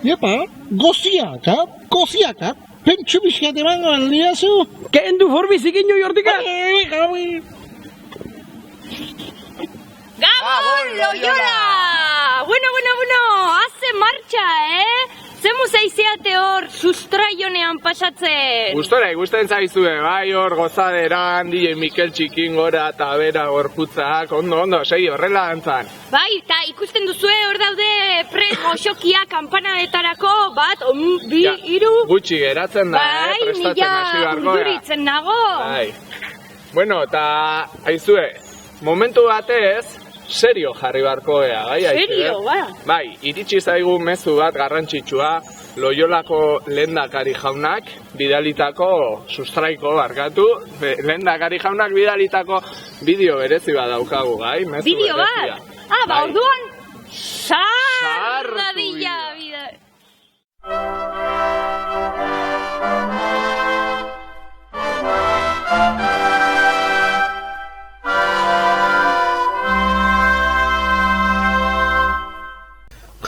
Iepa, goziaka, pentsu bizkat emango aldiazu. Kendu forbizik ino jortika. Gabon, Loyola! Bueno, haze martxa, Zemu zeizeate hor sustraionean pasatzen? Gustoren zaizue, bai hor gozaderan, DJ Mikel Txikin gora eta bera gorputzak, ondo, segi horrela dantzan. Bai, eta ikusten duzue hor daude goxokia kanpanadetarako, bat, bi, hiru... Gutxi geratzen da, prestatzen hasi beharko. Bai, urduritzen nago. Bai. Bueno, eta aizue, momentu batez, serio jarri barko ea, bai? Serio, ba? Bai, iritsi zaigu mezu bat garrantzitsua, Loyolako lehendakari jaunak bidalitako sustraiko barkatu, lehendakari jaunak bidalitako bideo berezi bat daukagu, bai? Bideo bat? Ba, orduan, sarradilla bideo.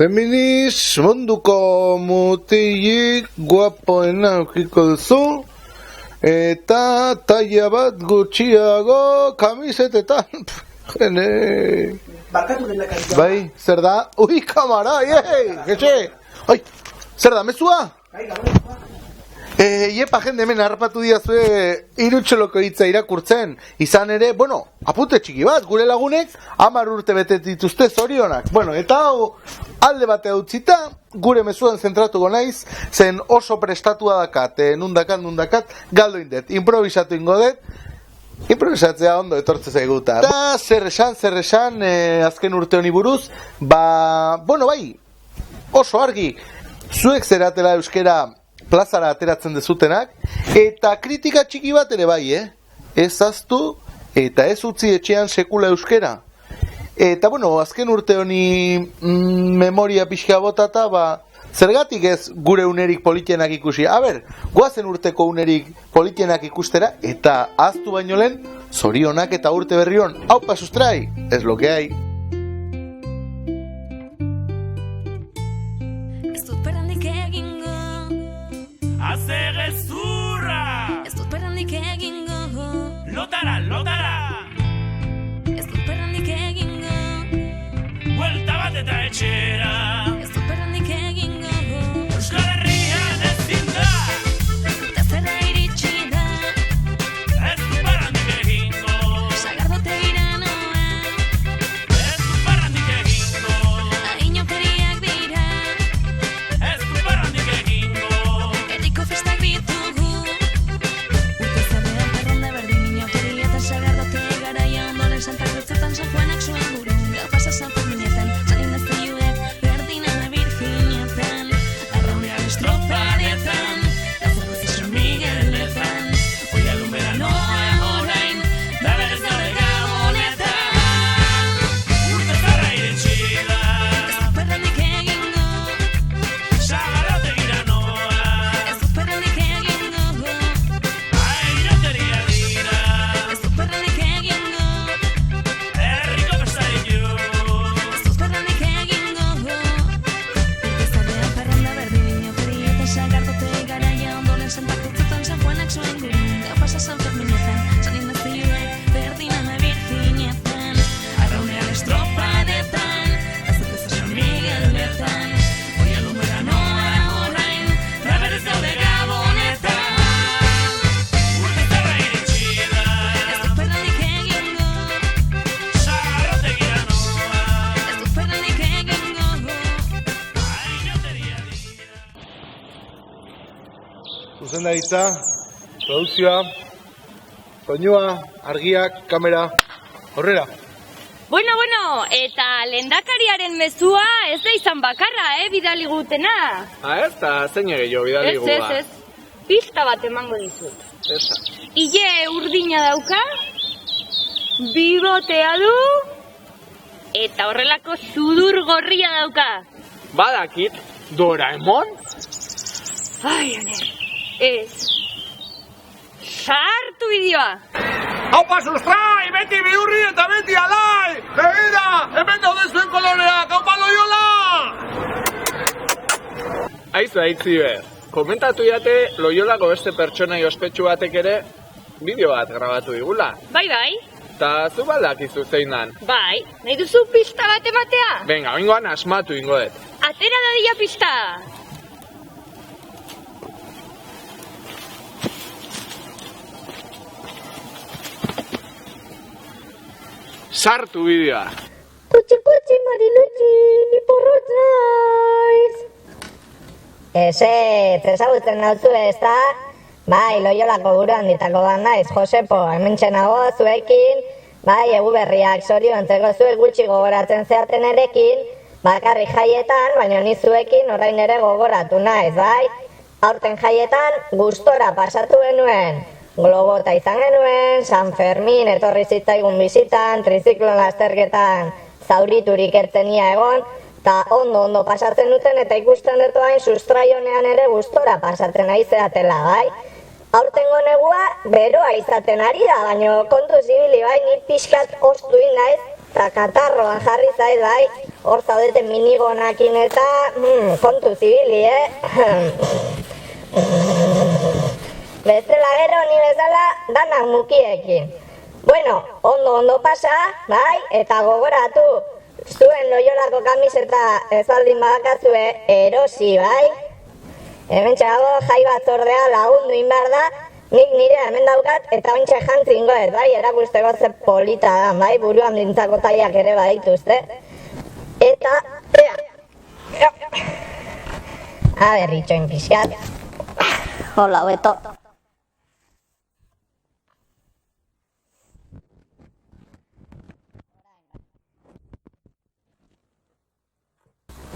Geminis, munduko mutilik guapoena aukiko duzu, eta taia bat gutxiago kamisetetan. Jene... Barkatu dela kaitza. Bai, zer da? Ui, kamara, getxe! Ai, zer da, mezua? Bai, gabon. Iepa jende hemen harrapatu diazue irutxoloko hitza irakurtzen, izan ere, bueno, apunte txiki bat, gure lagunek 10 urte bete dituzte zorionak. Bueno, eta hau alde batea utzita, gure mezuan zentratuko naiz, zen oso prestatua dakat, nundakat, galdo indet, improvisatu ingo dut, improvisatzea ondo etortze zaiguta. Eta zer esan, azken urte honi buruz, bueno bai, oso argi, zuek zeratela euskera plazara ateratzen dezutenak, eta kritika txiki bat ere bai, ez aztu, eta ez utzi etxean sekula euskera. Eta, bueno, azken urte honi memoria pixka botata, zergatik ez gure unerik politienak ikusi. Goazen urteko unerik politienak ikustera, eta aztu baino lehen, zorionak eta urte berrion, haupa sustrai, ez lo que hay. Haze gezurra! Ez dut perrandik egingo. Lotara! Ez dut perrandik egingo. Buelta bat eta etxera! Ez dut perrandik egingo. Euskal Herrian ezin da! Eta zerra iritsi da. Ez dut perrandik egingo. Sagardote iranoa. Ez dut perrandik egingo. Ainokeriak dira. Ez dut perrandik egingo. Herriko festak ditugu. Urte zabean perronda berdin inauteria eta sagardote garaia ondoren Santa Cruzetan San Juanak zuen guru. Gaur pasa San Ferminetan, San Inazioek berdinana Virginietan. Arraunean estropadetan, eta zerbuz San Migueletan. Oia lumera noa orain, da berez gabe gabonetan. Urte zarra iritsi da! Ez dut perrandik egingo. Sagardote giranoa! Ez dut perrandik egingo. Ainauteria dira! Ez dut perrandik egingo. Herriko festa ditu! Ez dut perrandik egingo. Urte zabean perronda berdin inauteria eta sagardote garaia ondoren Santa Cruzetan San Juanak zuen guru. Gaur pasa San Ferminetan, San Inazioek berdinana Virginietan. Arraunean estropadetan, eta zerbuz San Migueletan. Oia lumera noa orain, da berez gaude gabonetan. Urte zarra iritsi da! Ez dut perrandik egingo. Sagardote giranoa! Ez dut perrandik egingo. Ainauteria dira! Zuzendaritza, produkzioa, soinua, argiak, kamera, horrela. Bueno, eta lehendakariaren mezua ez da izan bakarra, bidali gutena. Ez, eta zein gehiago bidali guba. Ez. Pista bat emango dizut. Eza. Ile urdina dauka, bibotea du, eta horrelako sudur gorria dauka. Badakit, Doraemon? Ai, aner, ez. Sartu bideoa. Haupa sustrai, beti bihurri eta beti alai! Begira, hemen daude zuen koloreak, haupa Loyola! aitzibe. Komentatu jate Loiolako beste pertsonai ospetsu batek ere bideo bat grabatu digula. Bai, Ta zu baldakizu zein dan. bai. Nahi duzu pista bat ematea? Venga, oingoan asmatu ingoet. Atera dadila pista. Sartu bideoa. Kutsi, Marilutxi, ni porrot naiz. Ezagutzen nauzu ez da? Bai, Loiolako buru handitako bat naiz, Josepo, hementxe nago zuekin. Bai, egu berriak zoriontzeko zuek gutxi gogoratzen zeaten erekin. Bakarrik jaietan, baina ni zuekin orain ere gogoratu naiz, bai? Aurten jaietan gustora pasatu genuen. Globota izan genuen, San Fermin etorri zitzaigun bizitan, triziklon lasterketan zauriturik ertzenia egon, eta ondo pasatzen duten eta ikusten dut hain sustraionean ere gustora pasatzen ari zeatela, bai? Aurtengo negua beroa izaten ari da, baina kontu zibili, bai, ni pixkat ostuin naiz, eta katarroan jarri zaiz, bai? Hor zaudeten minigonakin eta kontu zibili, Bestela gero ni bezala danak mukiekin. Bueno, ondo pasa, bai, eta gogoratu, zuen Loiolako kamiseta ez baldin badakazue erosi, bai? Hementxe dago jai batzordea lagundu inbar da, nik nire hemen daukat eta ontxe jantzingo ez, bai? Erakusteko ze polita da, bai? Buruan dintzako taiak ere badituzte. Eta, a ber, itxoin pixkat. Hola, beto.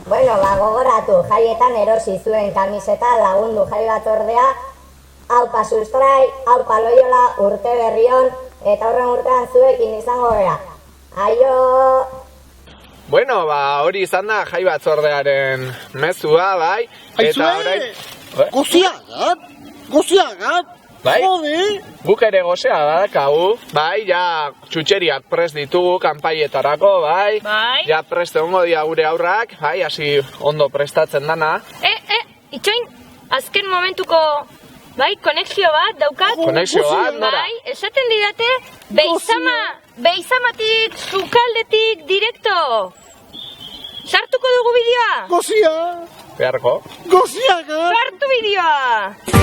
Bueno, gogoratu, jaietan erosi zuen kamiseta lagundu jai batzordea, haupa sustrai, haupa Loiola, urte berrion, eta horren urtean zuekin izango gara. Aio! Bueno, hori izan da jai batzordearen mezua, bai? Eta orain... Goziagat! Bai? Jode! Guk ere gozea badakagu, bai? Ja txutxeriak prest ditugu kanpaietarako, bai? Bai. Ja prest egongo dira gure aurrak, bai? Hasi ondo prestatzen dana. Itxoin, azken momentuko, bai, konexio bat daukat? Konexio bat, nora? Bai, esaten didate, beizamatik, sukaldetik, direkto. Sartuko dugu bideoa? Gozia! Beharko? Goziagat! Sartu bideoa!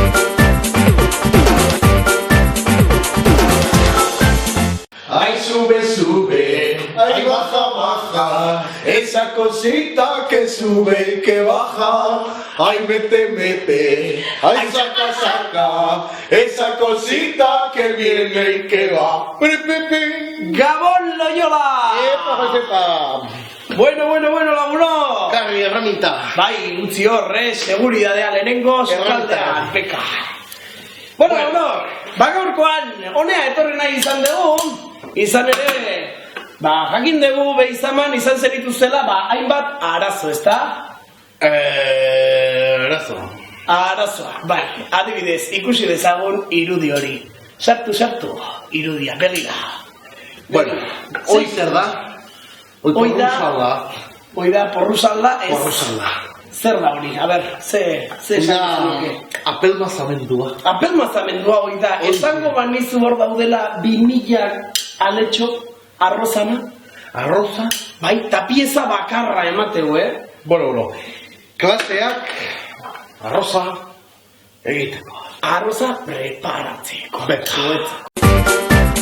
Ay, sube, ay, baja, esa cosita que sube y que baja, ay, mete, ay, saca, esa cosita que viene y que va. Gabon Loiola! Epa, Josepa! Bueno, laguno! Garri, erramita! Bai, utzi horre, seguridadea lehenengo, sukaldean, peka. Bueno, laguno, gaurkoan, honea etorri nahi izan dugu, izan ere, jakin dugu Beizaman izan zenituzela, hainbat arazo, ezta? Arazoa, bai, adibidez, ikusi dezagun irudi hori. Sartu, irudia, begira. Bueno, hoy zer da? Hoi da, porrusalda, ez? Porrusalda. Zer da hori? A ber, ze Apelmazamendua. Apelmazamendua hoi da. Esango banizu hor daudela 2000 aletxo arrozana? Arroza? Bai, ta pieza bakarra emateu, Bueno, klaseak arroza egiteko. Arroza preparatzeko. Zuetzeko.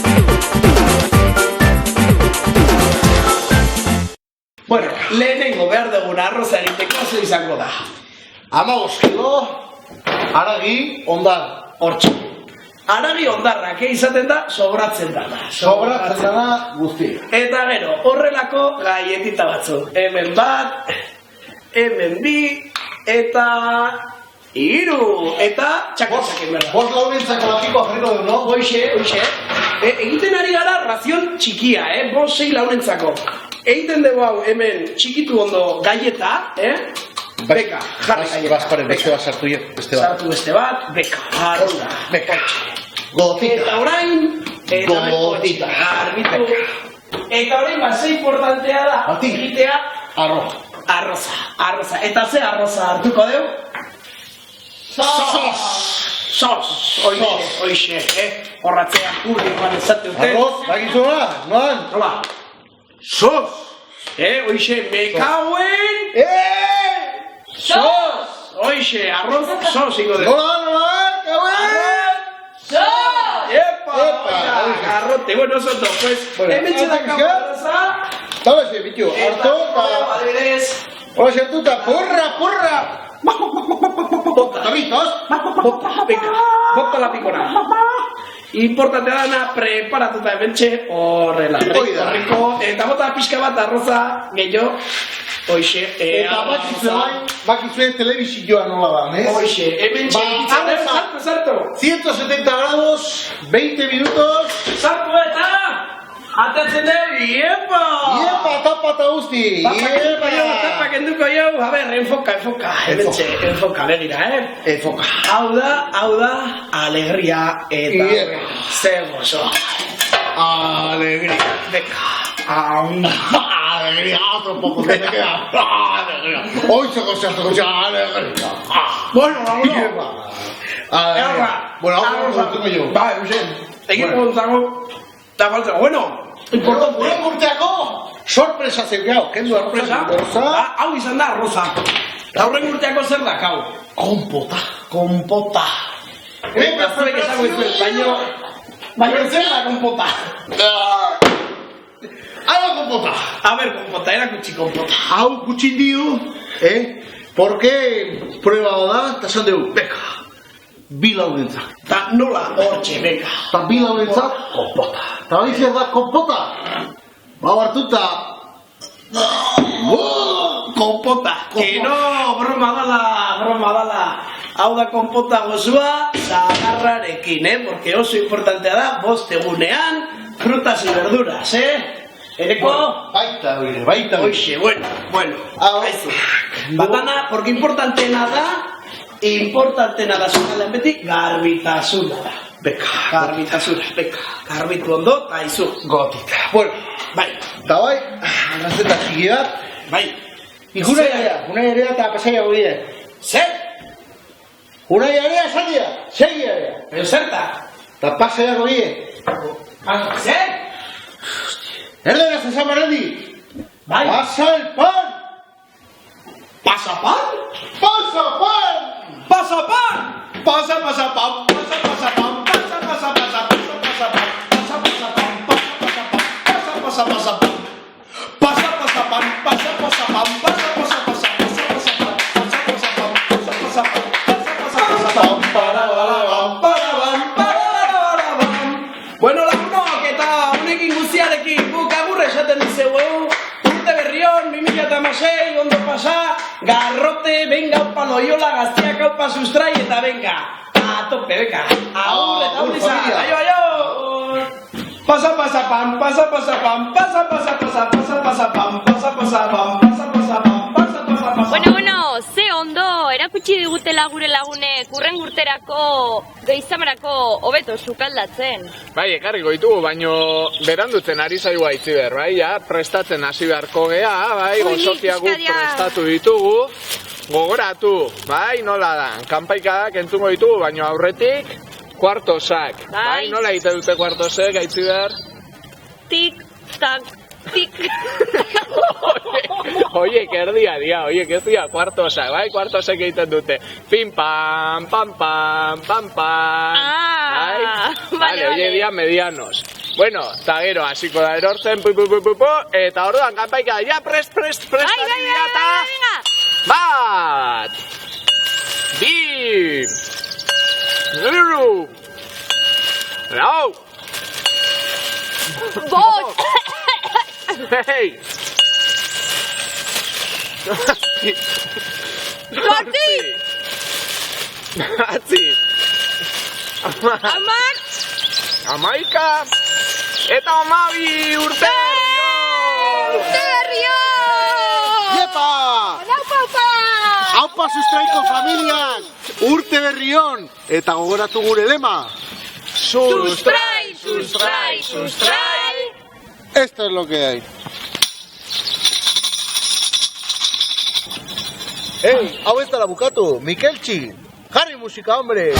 Bueno, lehenengo behar dugun arroza egiteko ze izango da. 15 kilo, haragi, ondar. Hortxe. Haragi ondarrak, izaten da, sobratzen dana. Sobratzen dana guztia. Eta gero, horrelako gaietita batzuk. Hemen bat, hemen bi, eta... Iru, eta txakatxaken berda. Bost launentzako lapiko jarriko du, no? Hoxe. Egiten ari gara razion txikia, 5-6 launentzako. Egiten dugu hau hemen txikitu ondo gaieta, Beka, jarri gaieta. Baskaren, beste bat sartu jo, beste bat. Sartu beste bat, beka, arroza. Beka. Gotita. Eta orain, Gotita. Garbitu. Eta orain, ze importantea da, egitea Arroza. arroza. Eta ze arroza hartuko dugu? Sos, oixe, horratzea publikoan ezate dute. Arroz, bakizu nola? Noan? Nola? Sos! Oixe, mekauen... Sos! Oixe, arroz, sos, ingo dugu. Nola, kauen! Epa, oiga, garrote, bueno, soto, pues, hemen txedakau arroza. Tala xe, bitu, harto, Adibidez, hola xertuta, porra! Tabitos? bota la pikona. Importante dana, preparatuta hementxe, horrela. Hoi da. Eta bota pixka bat arroza, gehiago, hoixe, Eta bakizue telebizioa nola da, ez? hoixe, hementxe, sartu. 170 grados, 20 minutos, Sartu eta, atatzen dugu, iepa! iepa, tapa eta guzti, Tapa kenduko jau, a ber, enfoka, hementxe, enfoka, begira, Enfoka. Hau da, alegria eta Iepa. zer gozo. Alegría. Beka, Alegría, otro poco que te queda. Alegría. Hoy se goza, alegría. bueno, vámonos. Iepa. Alegría. Bueno, ahora lo tengo yo. Bai, Eusen, egin gontzako, eta faltzeko, bueno, importante. Gure urteako sorpresa zeukau, kendu Sorpresa? arroza. Hau izan da arroza. Eta horren urteako zer da, kau? Kompota. Eta zuek esango izuen, baino zer da kompota. Hau kompota. A ber, kompota, erakutsi kompota. Hau kutsin diu, porque prueba da, eta esan dugu, beka, bi laurentzak. Ta nola hortxe, beka. Eta bi laurentzak, kompota. Eta hori da kompota. Hau hartuta, Kompota. Que no, broma dala. Hau da kompota gozua, zagarrarekin, Porque oso importantea da, bostegunean, frutas y verduras, Ereko? baita hori. Oixe, bueno. Aizu. Batana, porque importanteena da zukalean beti, garbitasuna da. Beka. Garbitu ondo, eta izu. Gotita. Bueno, Bai, eta bai, gazeta txiki bat, bai. Unai area eta pasaia gure. Zer? Unai area esatia, segi area. Pero zerta? Eta pasaia gure. Zer? Erderaz esan barrendi. Bai. Pasa el pan. Pasapan? Pasa pan. Pasapan. Bueno, lagunok, eta honekin guztiarekin guk agur esaten dizegu. Urte berrion, 2016, ondo pasa, garrote, venga, upa loiola, gaztiak aupa sustrai, eta venga, a tope, venga, agur, eta hori izan, aio! Pasa, pam, Bueno, ze ondo, erakutsi digutela gure lagunek urren urterako geizamarako hobeto sukaldatzen. Bai, ekarriko ditugu, baino berandutzen ari zaigu aitziber, bai, ja, prestatzen hasi beharko gea, bai, Ui, gozokia guk pixka dia. prestatu ditugu, gogoratu, bai, nola da, kanpaikadak entzungo ditugu, baino aurretik, kuartosak, bai, nola egiten dute kuartosek, aitziber? Tik, tak, tik. Oiek erdia dia, oiek ez dia, kuartosak, bai, kuartosek egiten dute, pim pam, pam pam, pam pam, bai, vale. oiek dia medianos. Bueno, eta gero, hasiko da erortzen, eta orduan, kanpaika, ja, prest, hasi dira, eta... Bat! Bi! Hiru! Lau! Bost! Hei! Zortzi! Atzi! Amar! Amaika! Eta amabi urte Urte berrion! Iepa! Aupa! Aupa sustraiko familiak, urte berrion, eta gogoratu gure lema. Sustrai! Esto es lo que hay. Hau ez dela bukatu, Mikeltxi, Jarri musika, hombre!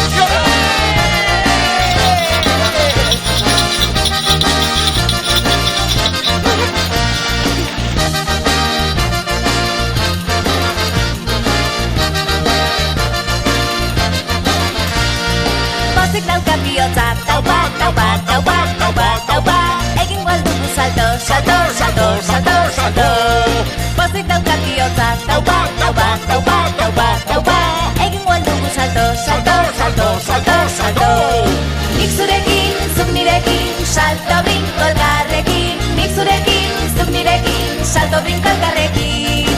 Pozik dauka bihotza, taupa, taupa, taupa, taupa, taupa. Egin dugu salto, salto, salto, salto, salto. Pozik dauka bihotza, taupa, taupa, taupa, taupa, taupa. Egin dugu salto, salto, salto, salto, salto. Nik zurekin, zuk nirekin, salto brinko elkarrekin. Nik zurekin, zuk nirekin, salto brinko elkarrekin.